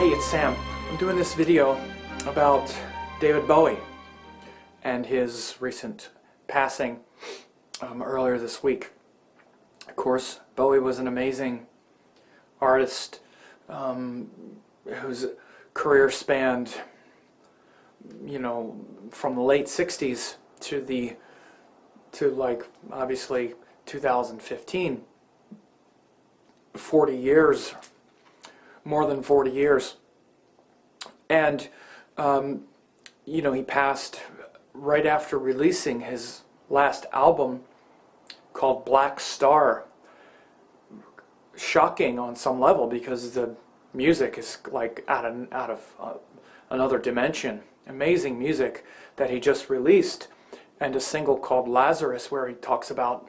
Hey, it's Sam. I'm doing this video about David Bowie and his recent passing earlier this week. Of course, Bowie was an amazing artist whose career spanned, from the late 60s to obviously 2015. 40 years, more than 40 years. And, he passed right after releasing his last album called Black Star. Shocking on some level because the music is like out of another dimension. Amazing music that he just released, and a single called Lazarus where he talks about,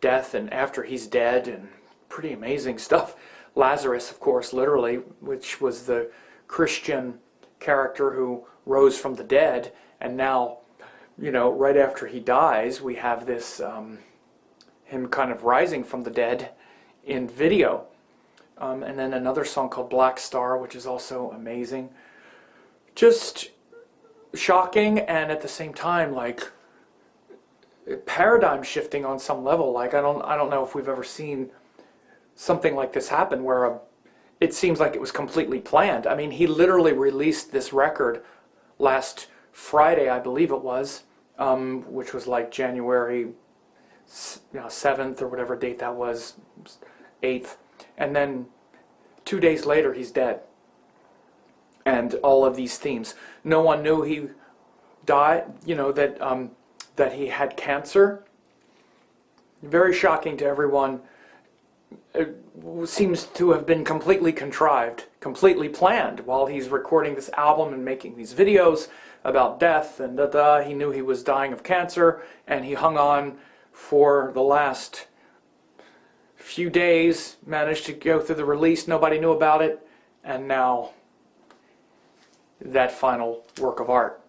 death and after he's dead, and pretty amazing stuff. Lazarus, of course, literally, which was the Christian character who rose from the dead, and now, right after he dies, we have this, him kind of rising from the dead in video. And then another song called Black Star, which is also amazing. Just shocking, and at the same time, like, paradigm shifting on some level. Like, I don't know if we've ever seen something like this happen where it seems like it was completely planned. I mean, he literally released this record last Friday, I believe it was, which was like January 7th or whatever date that was, 8th. And then 2 days later, he's dead. And all of these themes. No one knew he died, that he had cancer. Very shocking to everyone. It seems to have been completely contrived, completely planned while he's recording this album and making these videos about death and he knew he was dying of cancer, and he hung on for the last few days, managed to go through the release, nobody knew about it, and now that final work of art.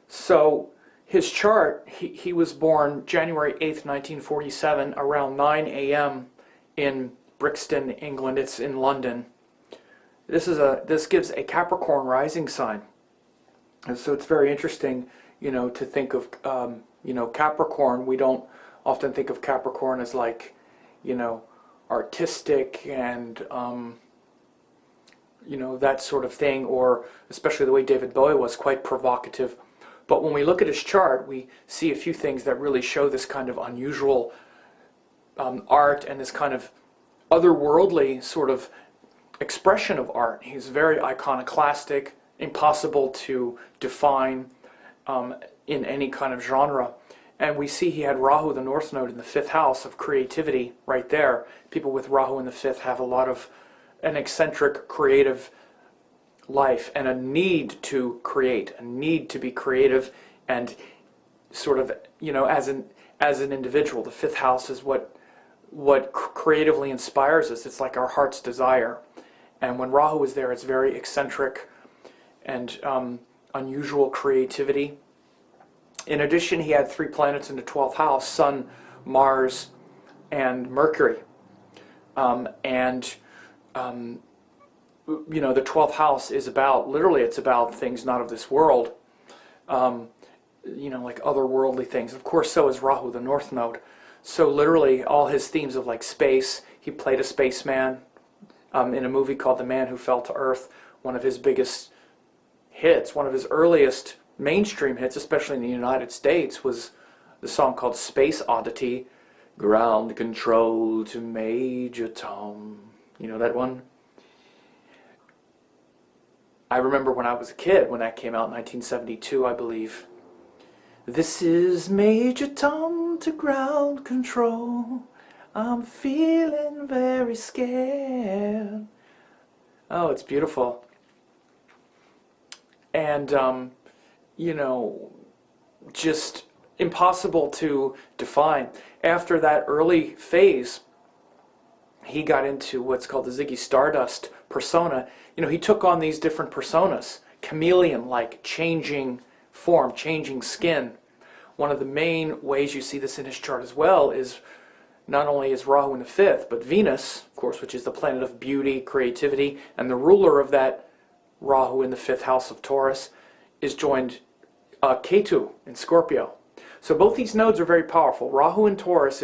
So his chart, he was born January 8th, 1947, around 9 a.m. in Brixton, England. It's in London. This gives a Capricorn rising sign. And so it's very interesting, to think of, Capricorn. We don't often think of Capricorn as like, artistic and, that sort of thing, or especially the way David Bowie was, quite provocative. But when we look at his chart, we see a few things that really show this kind of unusual art and this kind of otherworldly sort of expression of art. He's very iconoclastic, impossible to define in any kind of genre. And we see he had Rahu, the North Node, in the 5th house of creativity right there. People with Rahu in the 5th have a lot of an eccentric creative life and a need to create, a need to be creative, and sort of, as an individual. The 5th house is what creatively inspires us. It's like our heart's desire. And when Rahu is there, it's very eccentric and unusual creativity. In addition, he had 3 planets in the 12th house: Sun, Mars, and Mercury. The 12th house is about, literally, it's about things not of this world, like otherworldly things. Of course, so is Rahu, the North Node. So literally, all his themes of like space, he played a spaceman in a movie called The Man Who Fell to Earth. One of his biggest hits, one of his earliest mainstream hits, especially in the United States, was the song called Space Oddity, Ground Control to Major Tom. You know that one? I remember when I was a kid, when that came out in 1972, I believe. This is Major Tom to ground control. I'm feeling very scared. Oh, it's beautiful. And, just impossible to define. After that early phase, he got into what's called the Ziggy Stardust persona. He took on these different personas, chameleon-like, changing form, changing skin. One of the main ways you see this in his chart as well is not only is Rahu in the 5th, but Venus, of course, which is the planet of beauty, creativity, and the ruler of that Rahu in the 5th house of Taurus, is joined Ketu in Scorpio. So both these nodes are very powerful. Rahu in Taurus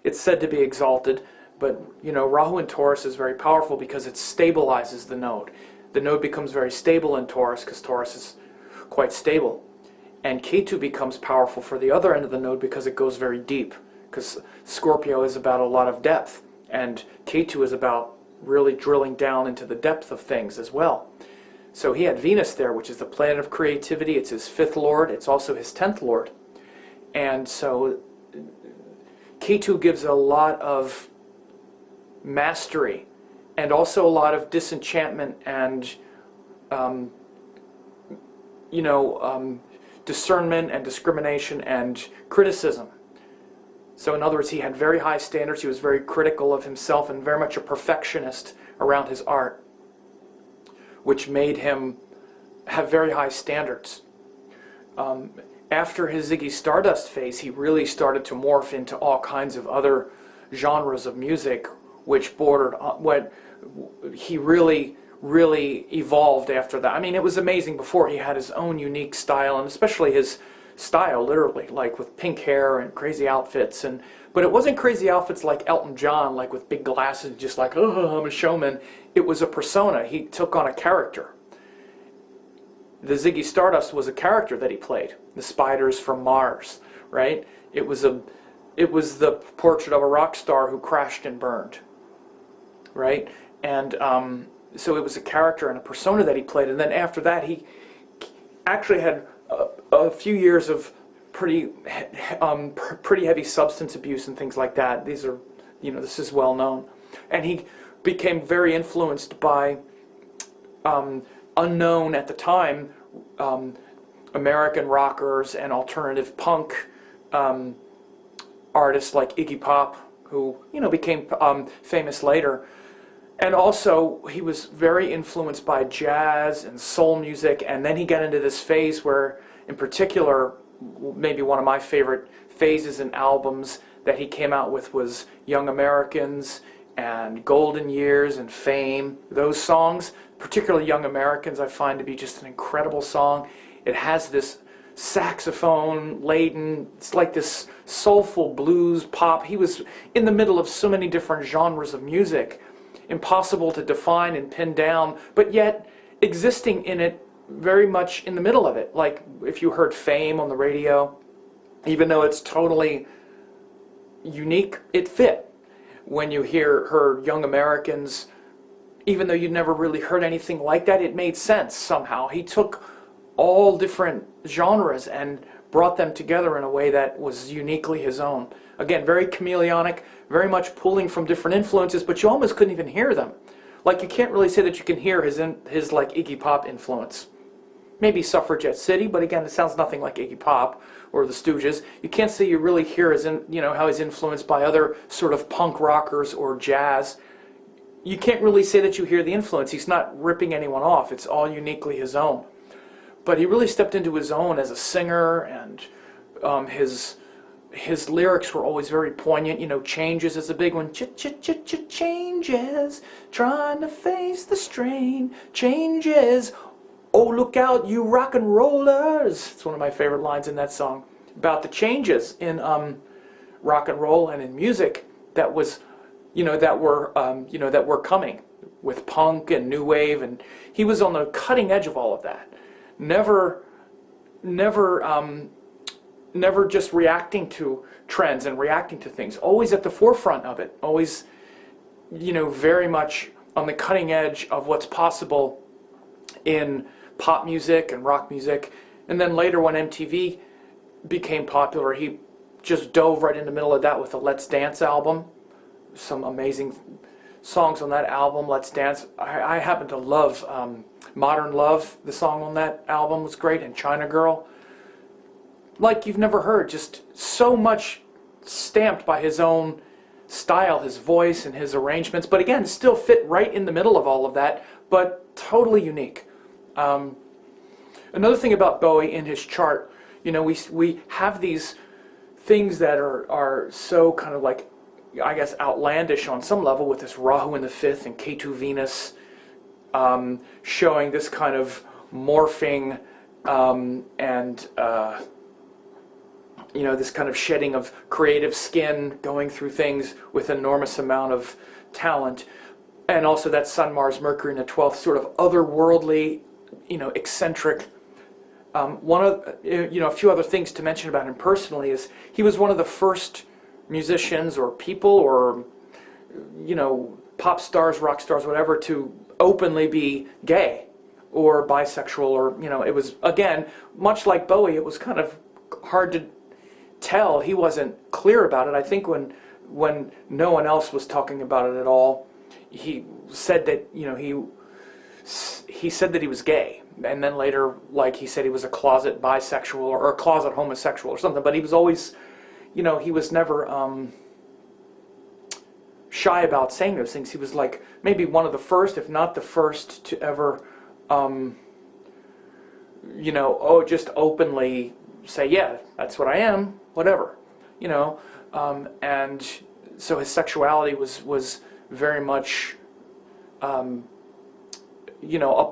it's said to be exalted, but Rahu in Taurus is very powerful because it stabilizes the node. The node becomes very stable in Taurus because Taurus is quite stable. And Ketu becomes powerful for the other end of the node because it goes very deep. Because Scorpio is about a lot of depth, and Ketu is about really drilling down into the depth of things as well. So he had Venus there, which is the planet of creativity. It's his 5th lord. It's also his 10th lord. And so Ketu gives a lot of mastery and also a lot of disenchantment and discernment and discrimination and criticism. So in other words, he had very high standards. He was very critical of himself and very much a perfectionist around his art, which made him have very high standards. After his Ziggy Stardust phase, he really started to morph into all kinds of other genres of music, which bordered on what he really evolved after that. I mean, it was amazing before. He had his own unique style, and especially his style, literally, like with pink hair and crazy outfits. But it wasn't crazy outfits like Elton John, like with big glasses, just like, oh, I'm a showman. It was a persona. He took on a character. The Ziggy Stardust was a character that he played. The spiders from Mars, right? It was the portrait of a rock star who crashed and burned, right? And so it was a character and a persona that he played. And then after that, he actually had a few years of pretty heavy substance abuse and things like that. These are, this is well known. And he became very influenced by unknown at the time American rockers and alternative punk artists like Iggy Pop, who became famous later. And also he was very influenced by jazz and soul music, and then he got into this phase where, in particular, maybe one of my favorite phases and albums that he came out with was Young Americans and Golden Years and Fame. Those songs, particularly Young Americans, I find to be just an incredible song. It has this saxophone laden, it's like this soulful blues pop. He was in the middle of so many different genres of music, impossible to define and pin down, but yet existing in it very much in the middle of it. Like if you heard Fame on the radio, even though it's totally unique, it fit. When you heard Young Americans, even though you'd never really heard anything like that, it made sense somehow. He took all different genres and brought them together in a way that was uniquely his own. Again, very chameleonic, very much pulling from different influences, but you almost couldn't even hear them. Like, you can't really say that you can hear his like Iggy Pop influence. Maybe Suffragette City, but again, it sounds nothing like Iggy Pop or the Stooges. You can't say you really hear how he's influenced by other sort of punk rockers or jazz. You can't really say that you hear the influence. He's not ripping anyone off. It's all uniquely his own. But he really stepped into his own as a singer, and his lyrics were always very poignant. Changes is a big one. Changes, trying to face the strain. Changes. Oh, look out, you rock and rollers. It's one of my favorite lines in that song about the changes in rock and roll and in music that was, that were coming with punk and new wave, and he was on the cutting edge of all of that. Never just reacting to trends and reacting to things. Always at the forefront of it. Always, very much on the cutting edge of what's possible in pop music and rock music. And then later, when MTV became popular, he just dove right in the middle of that with the Let's Dance album. Some amazing songs on that album, Let's Dance. I happen to love Modern Love. The song on that album was great, and China Girl. Like you've never heard, just so much stamped by his own style, his voice, and his arrangements. But again, still fit right in the middle of all of that, but totally unique. Another thing about Bowie in his chart, we have these things that are so kind of like I guess, outlandish on some level with this Rahu in the fifth and Ketu Venus, showing this kind of morphing and this kind of shedding of creative skin, going through things with enormous amount of talent. And also that Sun, Mars, Mercury in the 12th, sort of otherworldly, eccentric. One of, a few other things to mention about him personally is he was one of the first musicians or people or, pop stars, rock stars, whatever, to openly be gay or bisexual, or, it was, again, much like Bowie, it was kind of hard to tell. He wasn't clear about it. I think when no one else was talking about it at all, he said that, he said that he was gay, and then later, like, he said he was a closet bisexual or a closet homosexual or something, but he was always, he was never shy about saying those things. He was like maybe one of the first, if not the first, to ever, just openly say, yeah, that's what I am, whatever, and so his sexuality was very much, a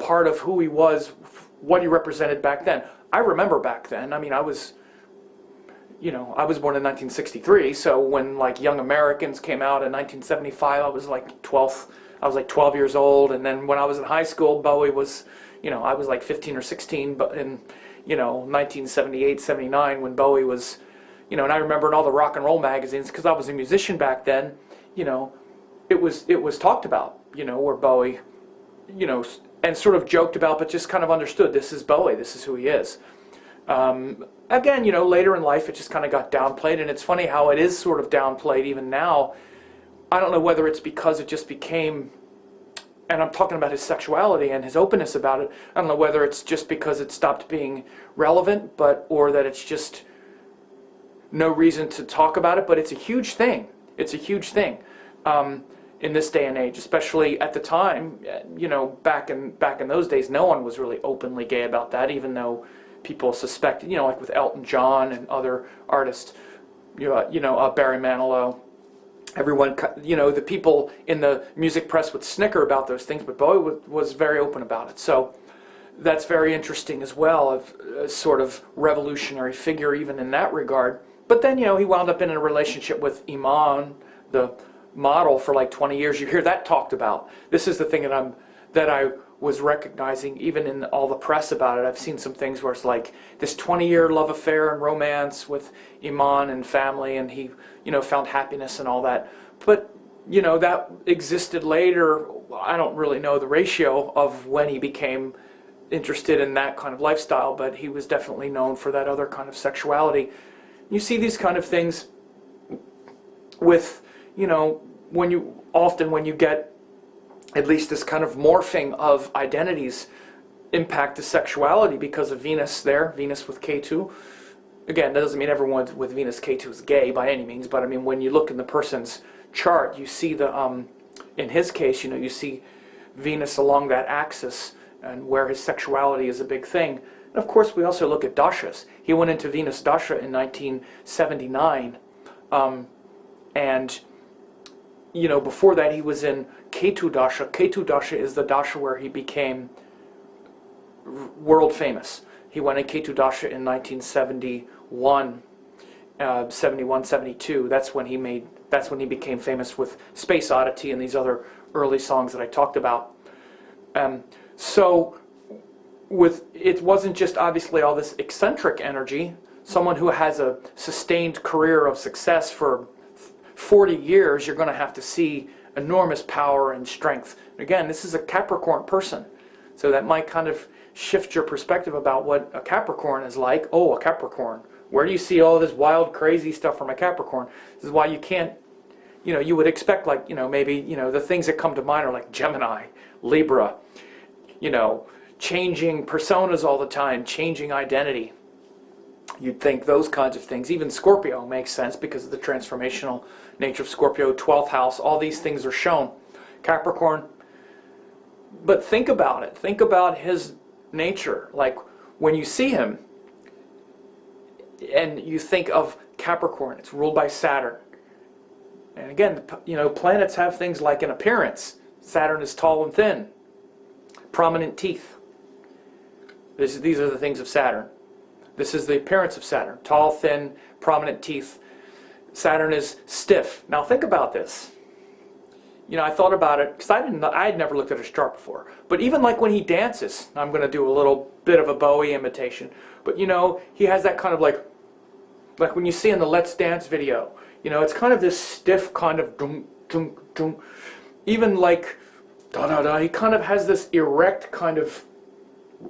part of who he was, what he represented back then. I remember back then, I was born in 1963, so when like Young Americans came out in 1975, I was like 12 years old, and then when I was in high school, Bowie was, I was like 15 or 16, but in, 1978, 79, when Bowie was, and I remember in all the rock and roll magazines, because I was a musician back then, it was talked about, where Bowie, and sort of joked about, but just kind of understood, this is Bowie, this is who he is. Again, later in life, it just kind of got downplayed, and it's funny how it is sort of downplayed even now. I don't know whether it's because it just became, and I'm talking about his sexuality and his openness about it, I don't know whether it's just because it stopped being relevant, or that it's just no reason to talk about it, but it's a huge thing. It's a huge thing in this day and age, especially at the time, back in those days, no one was really openly gay about that, even though people suspected, like with Elton John and other artists, Barry Manilow, everyone, the people in the music press would snicker about those things, but Bowie was very open about it. So that's very interesting as well, of a sort of revolutionary figure even in that regard. But then, he wound up in a relationship with Iman, the model, for like 20 years. You hear that talked about. This is the thing that I was recognizing even in all the press about it. I've seen some things where it's like this 20-year love affair and romance with Iman and family, and he, found happiness and all that. But, that existed later. I don't really know the ratio of when he became interested in that kind of lifestyle, but he was definitely known for that other kind of sexuality. You see these kind of things with, when you get at least this kind of morphing of identities impact the sexuality because of Venus there, Venus with Ketu. Again, that doesn't mean everyone with Venus Ketu is gay by any means, but when you look in the person's chart, you see in his case, you see Venus along that axis and where his sexuality is a big thing. And of course, we also look at dashas. He went into Venus dasha in 1979, and before that he was in Ketu dasha. Ketu dasha is the dasha where he became world famous. He went in Ketu dasha in 1971, 71, 72. That's when he became famous with Space Oddity and these other early songs that I talked about. So it wasn't just obviously all this eccentric energy. Someone who has a sustained career of success for 40 years, you're going to have to see enormous power and strength. Again, this is a Capricorn person, so that might kind of shift your perspective about what a Capricorn is like. Oh, a Capricorn. Where do you see all this wild, crazy stuff from a Capricorn? This is why you can't, you would expect, like, maybe, the things that come to mind are like Gemini, Libra, changing personas all the time, changing identity. You'd think those kinds of things. Even Scorpio makes sense because of the transformational nature of Scorpio, 12th house, all these things are shown. Capricorn. But think about it. Think about his nature. Like, when you see him and you think of Capricorn, it's ruled by Saturn. And again, planets have things like an appearance. Saturn is tall and thin, prominent teeth. These are the things of Saturn. This is the appearance of Saturn. Tall, thin, prominent teeth. Saturn is stiff. Now think about this. I thought about it because I had never looked at his chart before. But even like when he dances, I'm going to do a little bit of a Bowie imitation. But he has that kind of like when you see in the Let's Dance video, it's kind of this stiff kind of dum dum dum. Even like da da da, he kind of has this erect kind of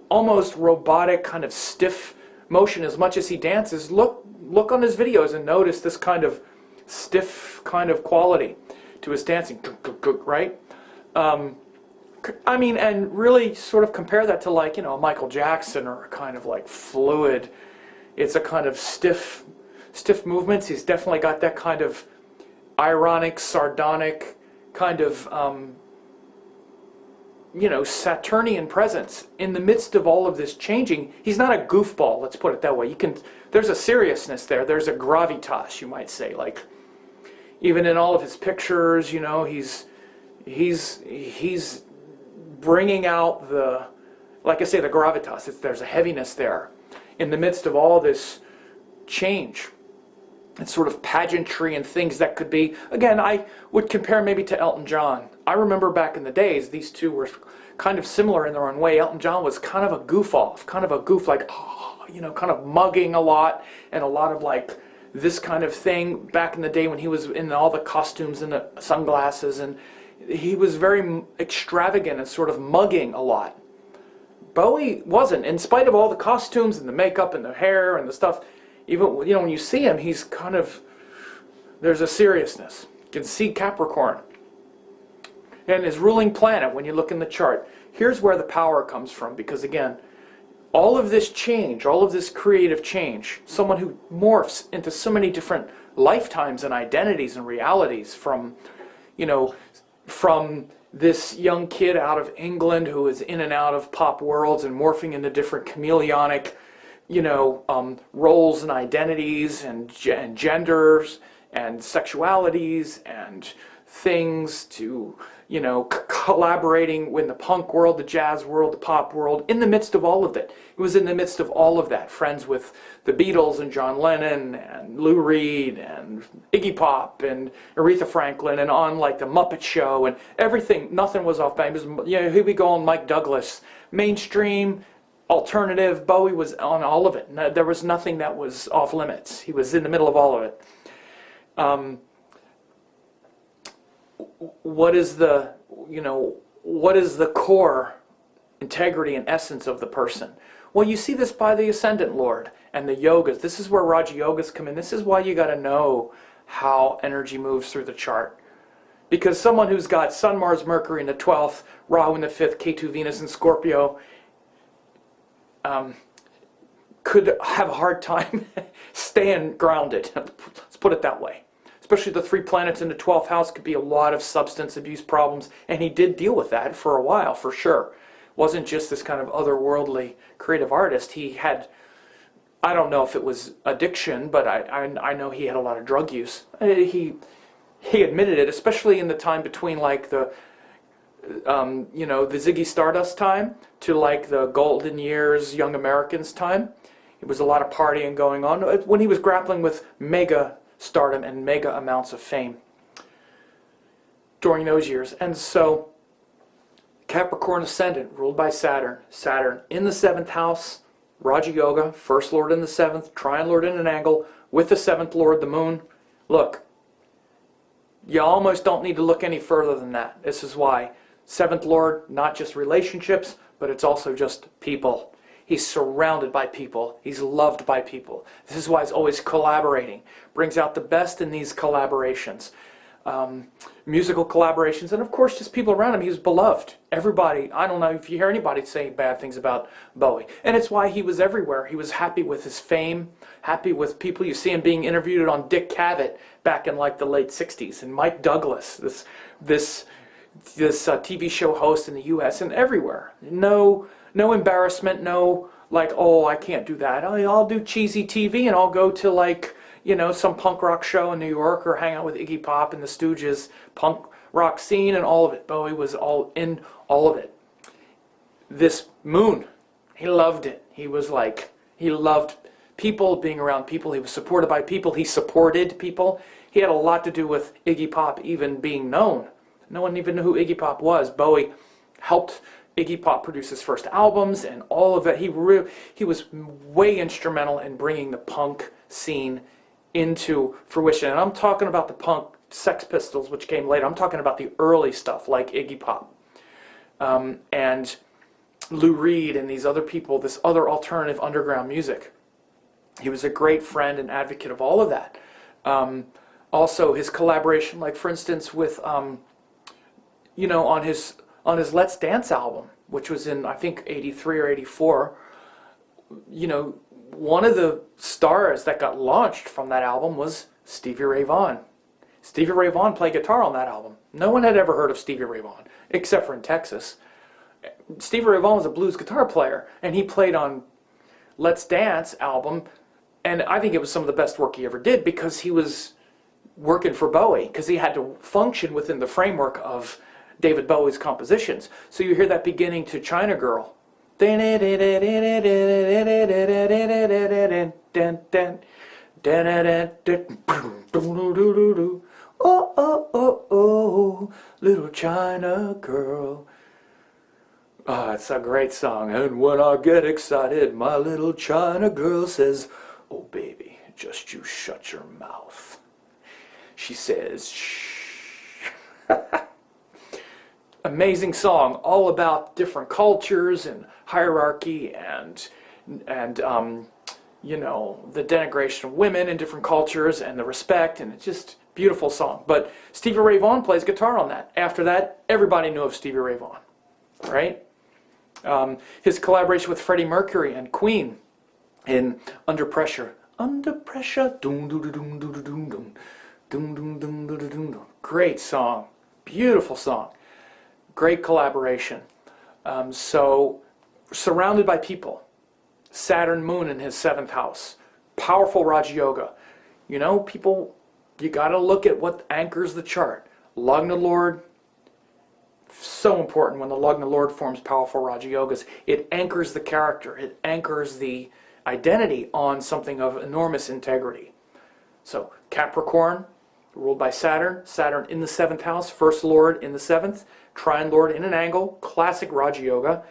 almost robotic kind of stiff motion as much as he dances. Look on his videos and notice this kind of stiff kind of quality to his dancing, right? And really sort of compare that to like, Michael Jackson, or a kind of like fluid. It's a kind of stiff movements. He's definitely got that kind of ironic, sardonic kind of, Saturnian presence in the midst of all of this changing. He's not a goofball, let's put it that way. There's a seriousness there. There's a gravitas, you might say. Like, even in all of his pictures, he's bringing out the, like I say, the gravitas. There's a heaviness there in the midst of all this change. And sort of pageantry and things that could be, again, I would compare maybe to Elton John. I remember back in the days, these two were kind of similar in their own way. Elton John was kind of a goof off, kind of a goof, like, kind of mugging a lot, and a lot of like this kind of thing back in the day when he was in all the costumes and the sunglasses, and he was very extravagant and sort of mugging a lot. Bowie wasn't, in spite of all the costumes and the makeup and the hair and the stuff. Even when you see him, he's kind of, there's a seriousness. You can see Capricorn and his ruling planet when you look in the chart. Here's where the power comes from, because again, all of this change, all of this creative change, someone who morphs into so many different lifetimes and identities and realities, from this young kid out of England who is in and out of pop worlds and morphing into different chameleonic roles and identities and genders and sexualities and things, to collaborating in the punk world, the jazz world, the pop world, in the midst of all of it. It was in the midst of all of that. Friends with the Beatles and John Lennon and Lou Reed and Iggy Pop and Aretha Franklin, and on like the Muppet Show and everything. Nothing was off balance. Here we go on Mike Douglas. Mainstream, alternative, Bowie was on all of it. There was nothing that was off limits. He was in the middle of all of it. What is the core integrity and essence of the person? Well, you see this by the Ascendant Lord and the yogas. This is where Raja Yogas come in. This is why you got to know how energy moves through the chart. Because someone who's got Sun, Mars, Mercury in the 12th, Rahu in the 5th, Ketu, Venus in Scorpio, could have a hard time staying grounded. Let's put it that way. Especially the 3 planets in the 12th house could be a lot of substance abuse problems, and he did deal with that for a while, for sure. Wasn't just this kind of otherworldly creative artist. He had, I don't know if it was addiction, but I know he had a lot of drug use. He admitted it, especially in the time between like the the Ziggy Stardust time to like the Golden Years, Young Americans time. It was a lot of partying going on when he was grappling with mega stardom and mega amounts of fame during those years. And so Capricorn ascendant, ruled by Saturn. Saturn in the 7th house, Raja Yoga, first lord in the 7th, trine lord in an angle, with the 7th lord, the moon. Look, you almost don't need to look any further than that. This is why 7th lord, not just relationships, but it's also just people. He's surrounded by people. He's loved by people. This is why he's always collaborating. Brings out the best in these collaborations. Musical collaborations, and of course just people around him. He was beloved. Everybody, I don't know if you hear anybody saying bad things about Bowie. And it's why he was everywhere. He was happy with his fame, happy with people. You see him being interviewed on Dick Cavett back in like the late 60s. And Mike Douglas, this TV show host in the US and everywhere. No embarrassment, no like, oh, I can't do that. I'll do cheesy TV and I'll go to like, some punk rock show in New York or hang out with Iggy Pop and the Stooges punk rock scene and all of it. Bowie was all in all of it. This moon, he loved it. He loved people, being around people. He was supported by people. He supported people. He had a lot to do with Iggy Pop even being known. No one even knew who Iggy Pop was. Bowie helped Iggy Pop produce his first albums and all of that. He was way instrumental in bringing the punk scene into fruition. And I'm talking about the punk Sex Pistols, which came later. I'm talking about the early stuff like Iggy Pop and Lou Reed and these other people, this other alternative underground music. He was a great friend and advocate of all of that. Also, his collaboration, like for instance, with on his Let's Dance album, which was in I think '83 or '84. One of the stars that got launched from that album was Stevie Ray Vaughan. Stevie Ray Vaughan played guitar on that album. No one had ever heard of Stevie Ray Vaughan, except for in Texas. Stevie Ray Vaughan was a blues guitar player, and he played on Let's Dance album, and I think it was some of the best work he ever did because he was working for Bowie, because he had to function within the framework of David Bowie's compositions. So you hear that beginning to China Girl. Oh, oh, oh, oh, little China girl. Ah, it's a great song. And when I get excited, my little China girl says, oh, baby, just you shut your mouth. She says, shh. Amazing song, all about different cultures and hierarchy and the denigration of women in different cultures and the respect, and it's just beautiful song. But Stevie Ray Vaughan plays guitar on that. After that, everybody knew of Stevie Ray Vaughan, right? His collaboration with Freddie Mercury and Queen in Under Pressure. Under Pressure, doom doom doom doom doom doom doom doom doom doom doom. Great song, beautiful song, great collaboration. So surrounded by people. Saturn Moon in his 7th house. Powerful Raja Yoga. People, you got to look at what anchors the chart. Lagna Lord, so important when the Lagna Lord forms powerful Raja Yogas. It anchors the character. It anchors the identity on something of enormous integrity. So Capricorn, ruled by Saturn. Saturn in the 7th house. First Lord in the 7th. Trine Lord in an angle. Classic Raja Yoga.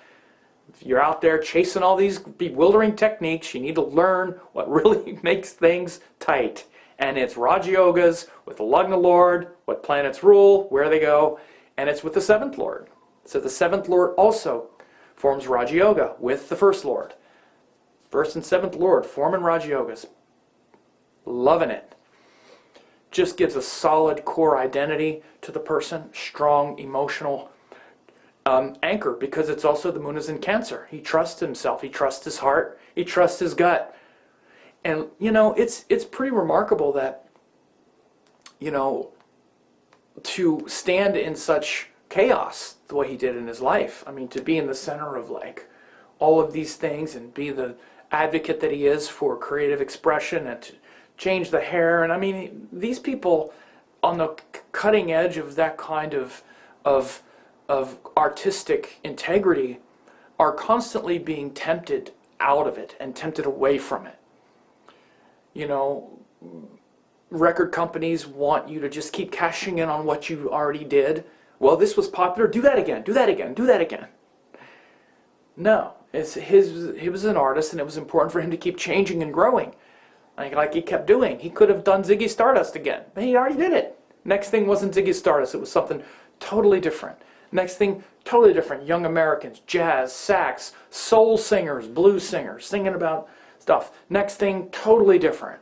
If you're out there chasing all these bewildering techniques, you need to learn what really makes things tight. And it's Raja Yogas with the Lagna Lord, what planets rule, where they go, and it's with the 7th Lord. So the 7th Lord also forms Raja Yoga with the First Lord. 1st and 7th Lord forming Raja Yogas. Loving it. Just gives a solid core identity to the person, strong emotional anchor, because it's also the moon is in Cancer. He trusts himself, he trusts his heart, he trusts his gut. And it's pretty remarkable that to stand in such chaos the way he did in his life. I mean, to be in the center of like all of these things and be the advocate that he is for creative expression and to change the hair. And I mean, these people on the cutting edge of that kind of artistic integrity are constantly being tempted out of it and tempted away from it. Record companies want you to just keep cashing in on what you already did. Well, this was popular, do that again, do that again, do that again. No, he was an artist, and it was important for him to keep changing and growing, like he kept doing. He could have done Ziggy Stardust again, but he already did it. Next thing wasn't Ziggy Stardust, it was something totally different. Next thing, totally different. Young Americans, jazz, sax, soul singers, blues singers, singing about stuff. Next thing, totally different.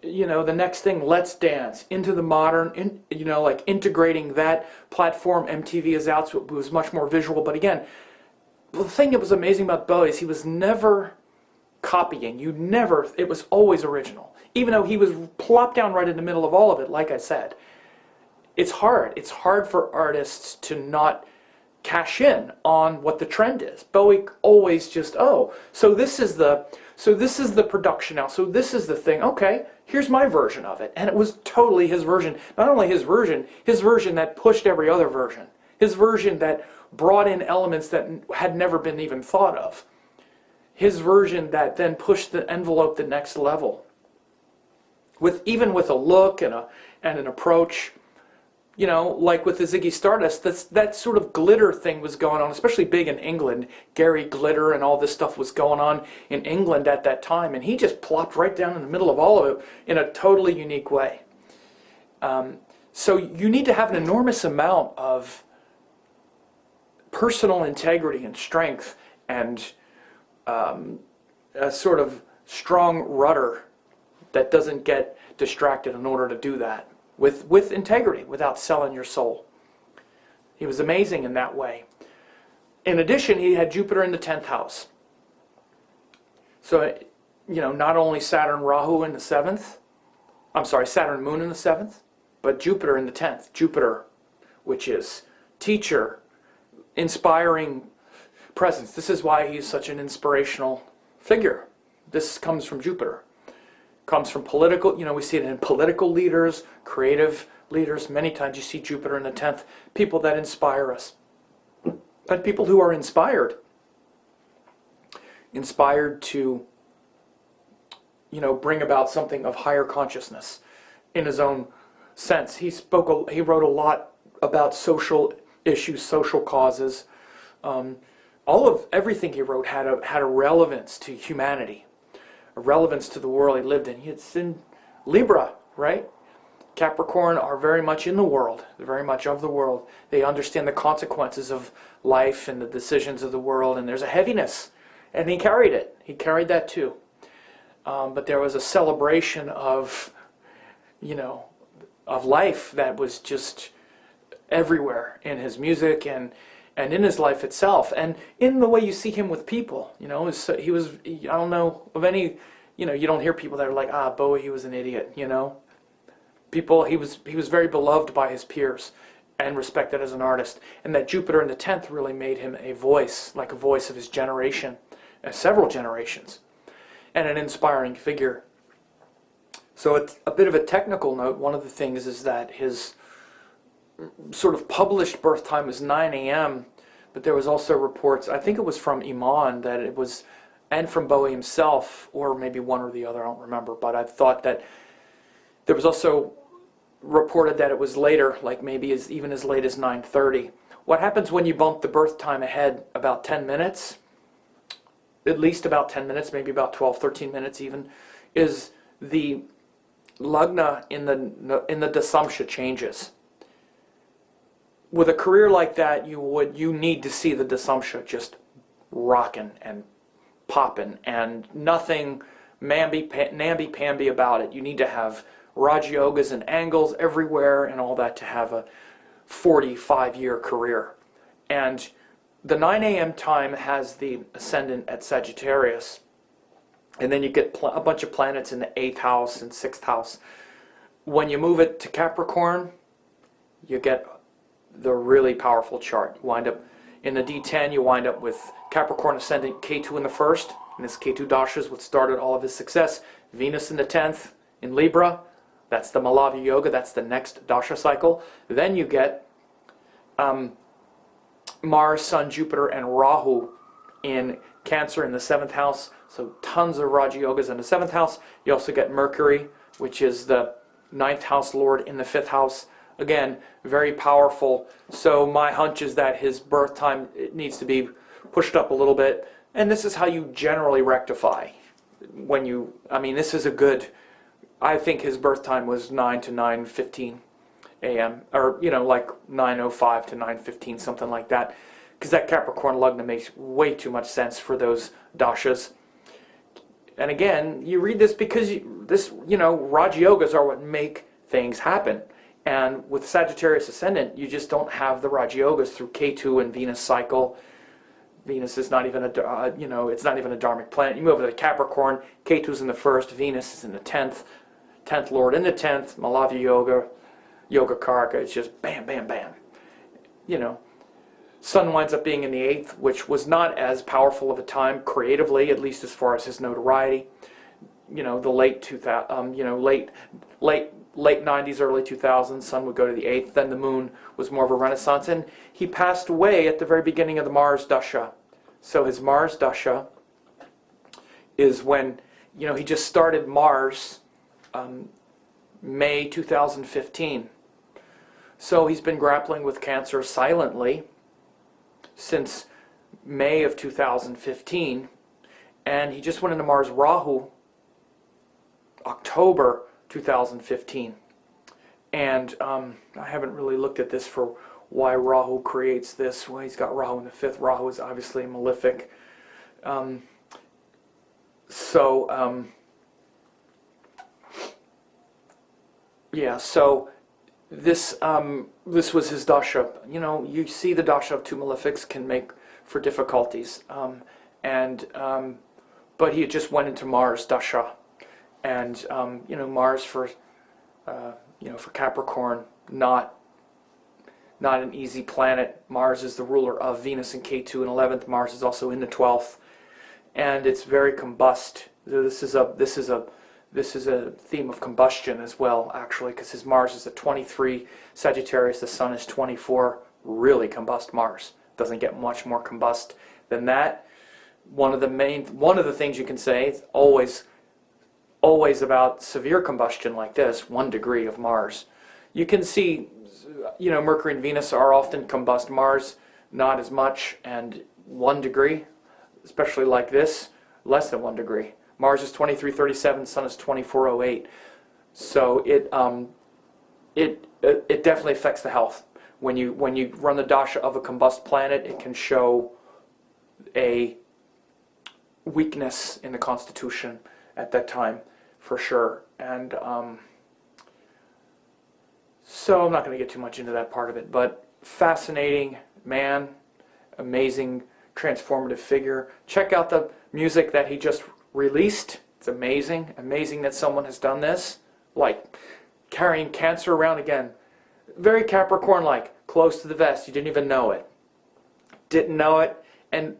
The next thing, Let's Dance, into the modern, like integrating that platform. MTV is out, so it was much more visual. But again, the thing that was amazing about Bowie is he was never copying. It was always original. Even though he was plopped down right in the middle of all of it, like I said. It's hard. It's hard for artists to not cash in on what the trend is. Bowie always just, so this is the So this is the production now. So this is the thing. Okay, here's my version of it. And it was totally his version. Not only his version that pushed every other version. His version that brought in elements that had never been even thought of. His version that then pushed the envelope the next level. Even with a look and an approach. You know, like with the Ziggy Stardust, that sort of glitter thing was going on, especially big in England. Gary Glitter and all this stuff was going on in England at that time, and he just plopped right down in the middle of all of it in a totally unique way. So you need to have an enormous amount of personal integrity and strength and a sort of strong rudder that doesn't get distracted in order to do that. With integrity, without selling your soul. He was amazing in that way. In addition, he had Jupiter in the 10th house. So, you know, not only Saturn Rahu in the 7th, Saturn Moon in the 7th, but Jupiter in the 10th. Jupiter, which is teacher, inspiring presence. This is why he's such an inspirational figure. This comes from Jupiter. Comes from political, you know, we see it in political leaders, creative leaders. Many times you see Jupiter in the 10th, people that inspire us. And people who are inspired to, you know, bring about something of higher consciousness in his own sense. He wrote a lot about social issues, social causes. Everything he wrote had a relevance to humanity. A relevance to the world he lived in. It's in Libra, right? Capricorn are very much in the world. They're very much of the world. They understand the consequences of life and the decisions of the world, and there's a heaviness. And he carried it. He carried that too. But there was a celebration of, you know, of life that was just everywhere in his music and in his life itself, and in the way you see him with people. You know, I don't know of any, you know, you don't hear people that are like, Bowie, he was an idiot, you know. People, he was very beloved by his peers and respected as an artist, and that Jupiter in the 10th really made him a voice, like a voice of his generation, several generations, and an inspiring figure. So it's a bit of a technical note. One of the things is that his sort of published birth time was 9 a.m., but there was also reports, I think it was from Iman, that it was, and from Bowie himself, or maybe one or the other, I don't remember, but I thought that there was also reported that it was later, like maybe even as late as 9:30. What happens when you bump the birth time ahead about 10 minutes, at least about 10 minutes, maybe about 12, 13 minutes even, is the lagna in the dasamsha changes. With a career like that, you need to see the dasamsha just rocking and popping, and nothing namby-pamby about it. You need to have Raj Yogas and angles everywhere and all that to have a 45-year career. And the 9 a.m. time has the ascendant at Sagittarius, and then you get a bunch of planets in the 8th house and 6th house. When you move it to Capricorn, you get the really powerful chart. You wind up in the D10, you wind up with Capricorn ascendant Ketu in the 1st, and this Ketu Dasha is what started all of his success. Venus in the 10th in Libra, that's the Malavya Yoga, that's the next Dasha cycle. Then you get Mars, Sun, Jupiter, and Rahu in Cancer in the 7th house, so tons of Raja Yogas in the 7th house. You also get Mercury, which is the 9th house lord, in the 5th house. Again, very powerful. So my hunch is that his birth time, it needs to be pushed up a little bit. And this is how you generally rectify. This is a good, I think his birth time was 9 to 9:15 a.m. Or, like 9:05 to 9:15, something like that. Because that Capricorn Lugna makes way too much sense for those dashas. And again, you read this because Raj Yogas are what make things happen. And with Sagittarius Ascendant, you just don't have the Raj Yogas through Ketu and Venus cycle. Venus is not even it's not even a dharmic planet. You move over to Capricorn, Ketu's in the 1st, Venus is in the 10th, 10th Lord in the 10th, Malavya Yoga, Yoga Karaka, it's just bam, bam, bam. Sun winds up being in the 8th, which was not as powerful of a time creatively, at least as far as his notoriety. The late 2000, late 90s, early 2000s, Sun would go to the 8th. Then the Moon was more of a renaissance, and he passed away at the very beginning of the Mars Dasha. So his Mars Dasha is when, he just started Mars May 2015. So he's been grappling with Cancer silently since May of 2015, and he just went into Mars Rahu October 2015. And I haven't really looked at this for why Rahu creates this. Well, he's got Rahu in the 5th. Rahu is obviously malefic. So this was his dasha. You see the dasha of two malefics can make for difficulties. But he just went into Mars dasha. And, Mars for Capricorn, not an easy planet. Mars is the ruler of Venus and K2 in 11th. Mars is also in the 12th. And it's very combust. This is a theme of combustion as well, actually, because his Mars is at 23 Sagittarius, the Sun is 24. Really combust Mars. Doesn't get much more combust than that. One of the things you can say is always about severe combustion like this, 1 degree of Mars. You can see, Mercury and Venus are often combust. Mars, not as much, and 1 degree, especially like this, less than 1 degree. Mars is 2337, Sun is 2408. So it definitely affects the health. When you run the dasha of a combust planet, it can show a weakness in the constitution at that time, for sure. And so I'm not going to get too much into that part of it, but fascinating man, amazing transformative figure. Check out the music that he just released. It's amazing that someone has done this, like carrying Cancer around again. Very Capricorn-like, close to the vest. You didn't even know it. And,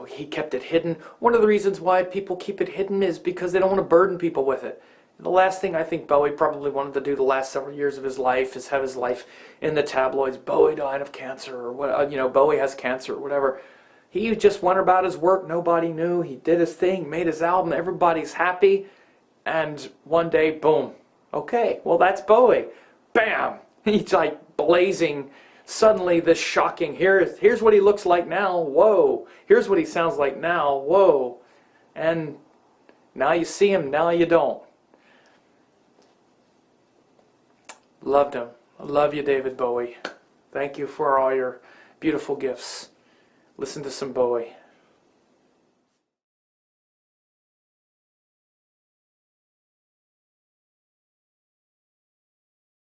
he kept it hidden. One of the reasons why people keep it hidden is because they don't want to burden people with it. The last thing I think Bowie probably wanted to do the last several years of his life is have his life in the tabloids. Bowie died of cancer, or what? Bowie has cancer, or whatever. He just went about his work. Nobody knew. He did his thing, made his album. Everybody's happy. And one day, boom. Okay, well, that's Bowie. Bam! He's like blazing. Suddenly this shocking, here's what he looks like now, whoa. Here's what he sounds like now, whoa. And now you see him, now you don't. Loved him. I love you, David Bowie. Thank you for all your beautiful gifts. Listen to some Bowie.